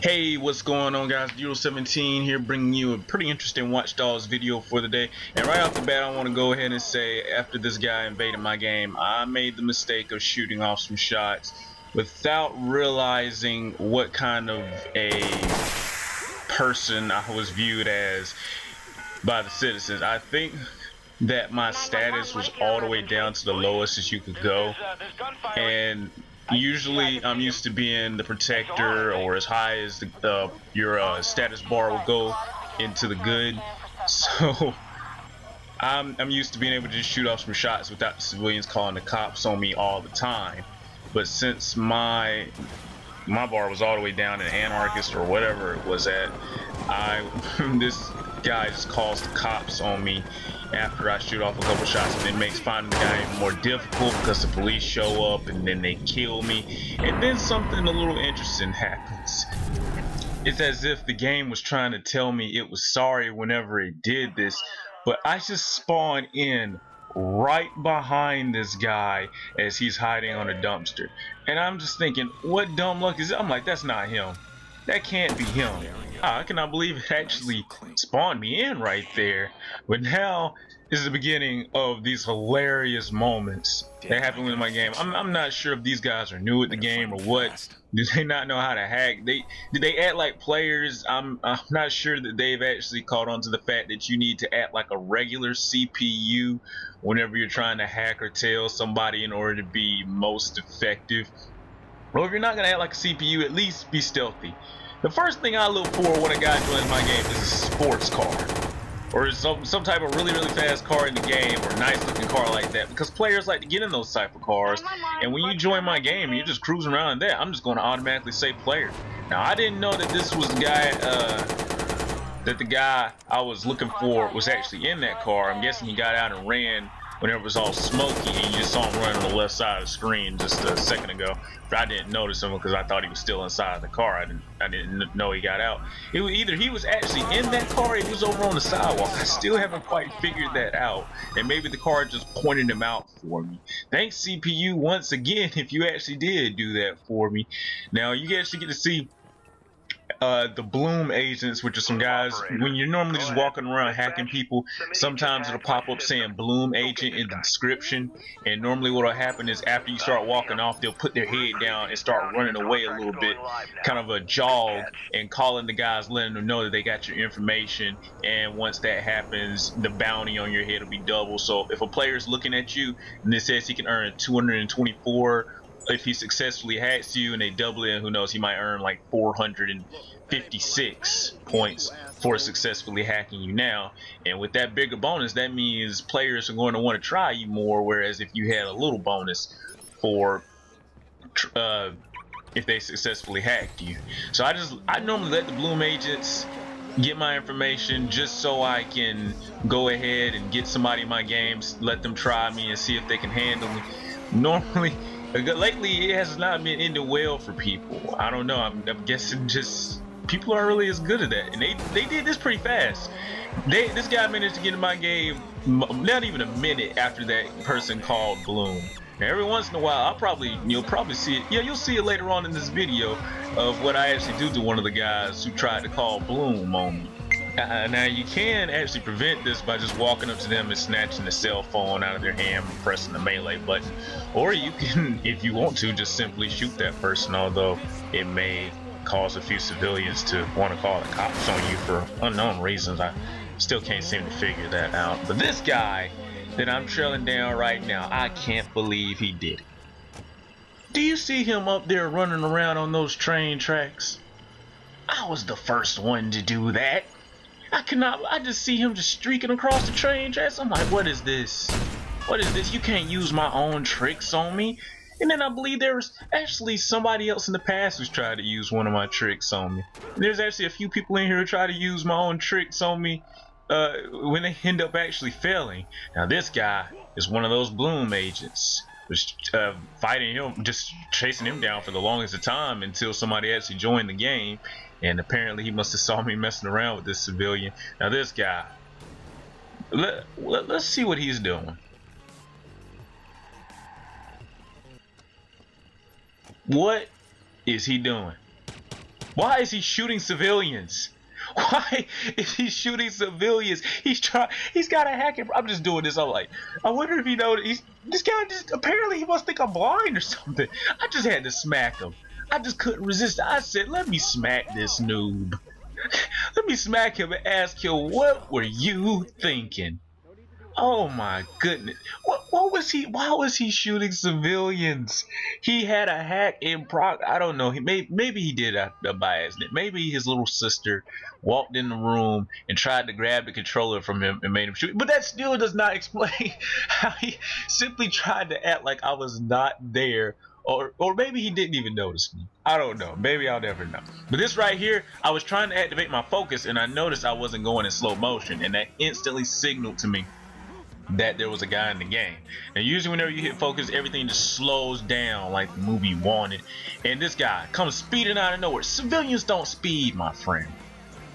Hey, what's going on, guys? Euro17 here, bringing you a pretty interesting Watch Dogs video for the day. And right off the bat, I want to go ahead and say, after this guy invaded my game, I made the mistake of shooting off some shots without realizing what kind of a person I was viewed as by the citizens. I think that my status was all the way down to the lowest as you could go, and usually I'm used to being the protector or as high as your status bar will go into the good. So I'm used to being able to just shoot off some shots without the civilians calling the cops on me all the time. But since my bar was all the way down in anarchist or whatever it was at, this guy just calls the cops on me after I shoot off a couple shots, and it makes finding the guy even more difficult because the police show up and then they kill me, and then something a little interesting happens. It's as if the game was trying to tell me it was sorry whenever it did this, but I just spawned in right behind this guy as he's hiding on a dumpster, and I'm just thinking, what dumb luck is it? I'm like, that's not him. That can't be him. I cannot believe it actually spawned me in right there. But now is the beginning of these hilarious moments that happen in my game. I'm not sure if these guys are new at the game or what. Do they not know how to hack? Did they act like players? I'm not sure that they've actually caught on to the fact that you need to act like a regular CPU whenever you're trying to hack or tail somebody in order to be most effective. Well, if you're not going to act like a CPU, at least be stealthy. The first thing I look for when a guy joins my game is a sports car, or some type of really fast car in the game, or a nice looking car like that, because players like to get in those type of cars. And when you join my game and you're just cruising around in that, I'm just going to automatically say player. Now, I didn't know that this was the guy, that the guy I was looking for was actually in that car. I'm guessing he got out and ran whenever it was all smoky, and you just saw him running on the left side of the screen just a second ago. But I didn't notice him because I thought he was still inside of the car. I didn't know he got out. It was either he was actually in that car or he was over on the sidewalk. I still haven't quite figured that out, and maybe the car just pointed him out for me. Thanks, CPU, once again, if you actually did do that for me. Now you actually get to see the Bloom agents, which are some guys, when you're normally just walking around hacking people, sometimes it'll pop up saying Bloom agent in the description, and normally what'll happen is after you start walking off, they'll put their head down and start running away a little bit, kind of a jog, and calling the guys, letting them know that they got your information. And once that happens, the bounty on your head will be double. So if a player's looking at you and it says he can earn 224 if he successfully hacks you, and they double it, who knows, he might earn like 456 points for successfully hacking you now. And with that bigger bonus, that means players are going to want to try you more, whereas if you had a little bonus for if they successfully hacked you. So I normally let the Bloom agents get my information just so I can go ahead and get somebody in my games, let them try me and see if they can handle me. Normally, lately it has not been ending well for people. I don't know, I'm guessing just people aren't really as good at that, and they did this pretty fast. This guy managed to get in my game not even a minute after that person called Bloom. Now, every once in a while, you'll probably see it. Yeah, you'll see it later on in this video of what I actually do to one of the guys who tried to call Bloom on me. Now you can actually prevent this by just walking up to them and snatching the cell phone out of their hand and pressing the melee button, or you can, if you want to, just simply shoot that person, although it may cause a few civilians to want to call the cops on you for unknown reasons. I still can't seem to figure that out. But this guy that I'm trailing down right now, I can't believe he did it. Do you see him up there running around on those train tracks? I was the first one to do that. I just see him just streaking across the train tracks. I'm like, what is this? What is this? You can't use my own tricks on me. And then I believe there was actually somebody else in the past who's tried to use one of my tricks on me. There's actually a few people in here who try to use my own tricks on me when they end up actually failing. Now this guy is one of those Bloom agents. Was fighting him, just chasing him down for the longest of time until somebody actually joined the game, and apparently he must have saw me messing around with this civilian. Now this guy, let's see what he's doing. What is he doing? Why is he shooting civilians? Why is he shooting civilians? He's got a hacking. I'm just doing this. I'm like, I wonder if he knows. This guy just apparently he must think I'm blind or something. I just had to smack him. I just couldn't resist. I said, let me smack this noob. Let me smack him and ask him, what were you thinking? Oh my goodness. What was he? Why was he shooting civilians? He had a hack in I don't know. Maybe he did by accident. Maybe his little sister walked in the room and tried to grab the controller from him and made him shoot. But that still does not explain how he simply tried to act like I was not there. Or maybe he didn't even notice me. I don't know. Maybe I'll never know. But this right here, I was trying to activate my focus and I noticed I wasn't going in slow motion, and that instantly signaled to me that there was a guy in the game. And usually whenever you hit focus, everything just slows down like the movie Wanted. And this guy comes speeding out of nowhere. Civilians don't speed, my friend.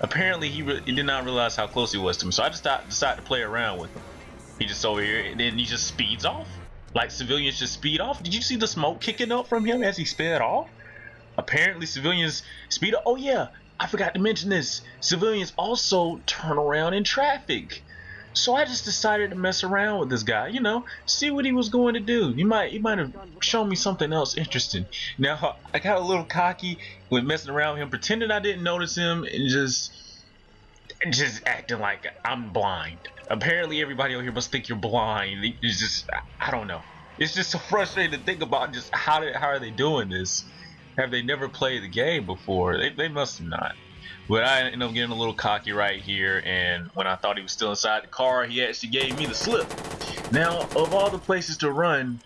Apparently he did not realize how close he was to me, so I just decided to play around with him. He just over here, and then he just speeds off. Like civilians just speed off. Did you see the smoke kicking up from him as he sped off? Apparently civilians speed up. Oh yeah, I forgot to mention this. Civilians also turn around in traffic. So I just decided to mess around with this guy, you know, see what he was going to do. He might have shown me something else interesting. Now I got a little cocky with messing around with him, pretending I didn't notice him, and just acting like I'm blind. Apparently everybody over here must think you're blind. It's just, I don't know. It's just so frustrating to think about just how are they doing this? Have they never played the game before? They must have not. But I ended up getting a little cocky right here, and when I thought he was still inside the car, he actually gave me the slip. Now, of all the places to run,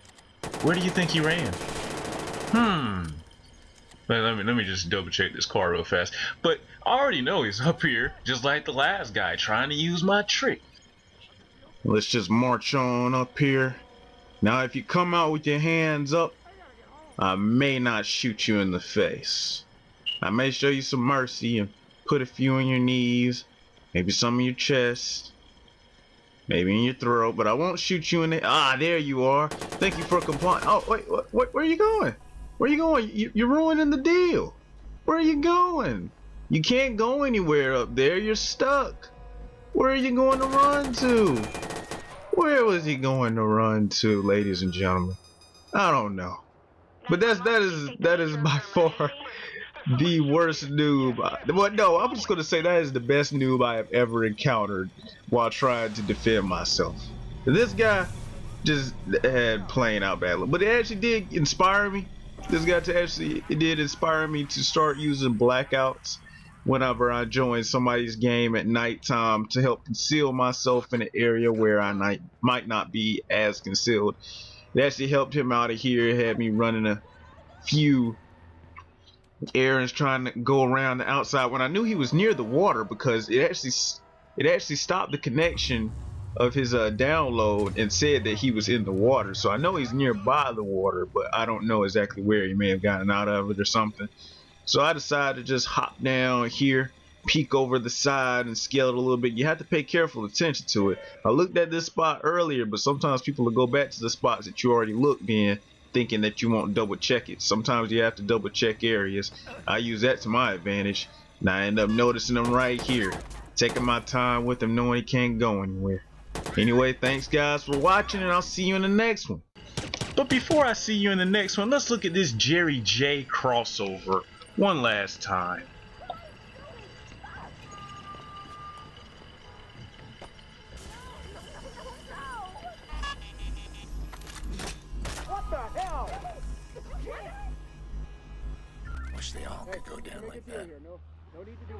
where do you think he ran? Let me just double check this car real fast. But I already know he's up here, just like the last guy, trying to use my trick. Let's just march on up here. Now, if you come out with your hands up, I may not shoot you in the face. I may show you some mercy and put a few in your knees, maybe some in your chest, maybe in your throat, but I won't shoot you in the... Ah, there you are. Thank you for complying. Oh, wait, where are you going? Where are you going? You're ruining the deal. Where are you going? You can't go anywhere up there. You're stuck. Where are you going to run to? Where was he going to run to, ladies and gentlemen? I don't know. But that is by far the worst noob. Well, no, I'm just gonna say that is the best noob I have ever encountered while trying to defend myself. This guy just had playing out badly, but it actually did inspire me. It did inspire me to start using blackouts whenever I join somebody's game at nighttime to help conceal myself in an area where I might not be as concealed. It actually helped him out of here. It had me running a few errands trying to go around the outside when I knew he was near the water, because it actually stopped the connection of his download and said that he was in the water. So I know he's nearby the water, but I don't know exactly where. He may have gotten out of it or something. So I decided to just hop down here, peek over the side, and scale it a little bit. You have to pay careful attention to it. I looked at this spot earlier, but sometimes people will go back to the spots that you already looked in, thinking that you won't double check it. Sometimes you have to double check areas. I use that to my advantage, and I end up noticing them right here, taking my time with him, knowing he can't go anywhere. Anyway, thanks guys for watching, and I'll see you in the next one. But before I see you in the next one, let's look at this Jerry J crossover one last time. What the hell? Wish they all could go down like that. No need to do